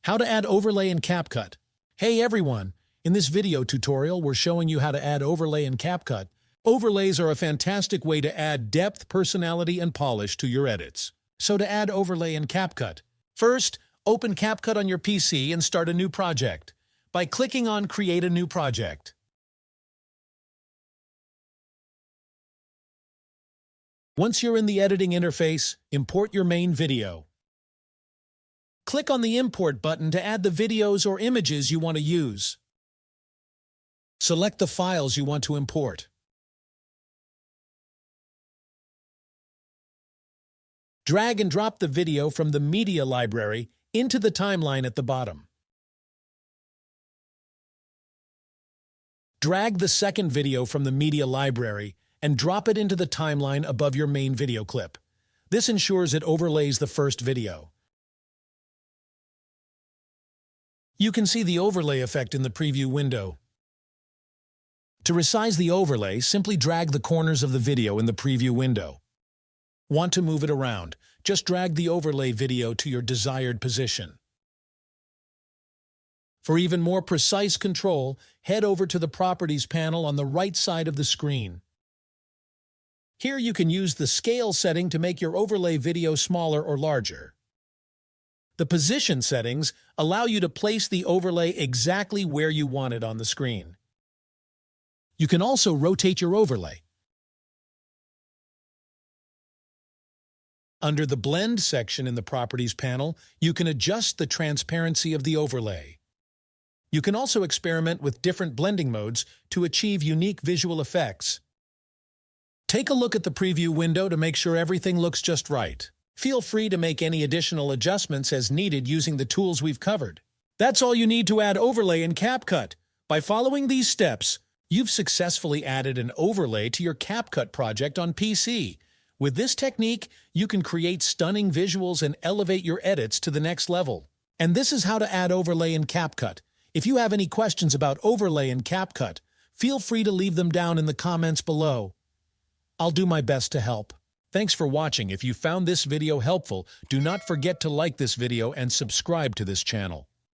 How to add overlay in Capcut. Hey everyone! In this video tutorial, we're showing you how to add overlay in Capcut. Overlays are a fantastic way to add depth, personality, and polish to your edits. So to add overlay in Capcut, first, open Capcut on your PC and start a new project by clicking on Create a New Project. Once you're in the editing interface, import your main video. Click on the Import button to add the videos or images you want to use. Select the files you want to import. Drag and drop the video from the media library into the timeline at the bottom. Drag the second video from the media library and drop it into the timeline above your main video clip. This ensures it overlays the first video. You can see the overlay effect in the preview window. To resize the overlay, simply drag the corners of the video in the preview window. Want to move it around? Just drag the overlay video to your desired position. For even more precise control, head over to the Properties panel on the right side of the screen. Here you can use the scale setting to make your overlay video smaller or larger. The position settings allow you to place the overlay exactly where you want it on the screen. You can also rotate your overlay. Under the Blend section in the Properties panel, you can adjust the transparency of the overlay. You can also experiment with different blending modes to achieve unique visual effects. Take a look at the preview window to make sure everything looks just right. Feel free to make any additional adjustments as needed using the tools we've covered. That's all you need to add overlay in Capcut. By following these steps, you've successfully added an overlay to your Capcut project on PC. With this technique, you can create stunning visuals and elevate your edits to the next level. And this is how to add overlay in Capcut. If you have any questions about overlay in Capcut, feel free to leave them down in the comments below. I'll do my best to help. Thanks for watching. If you found this video helpful, do not forget to like this video and subscribe to this channel.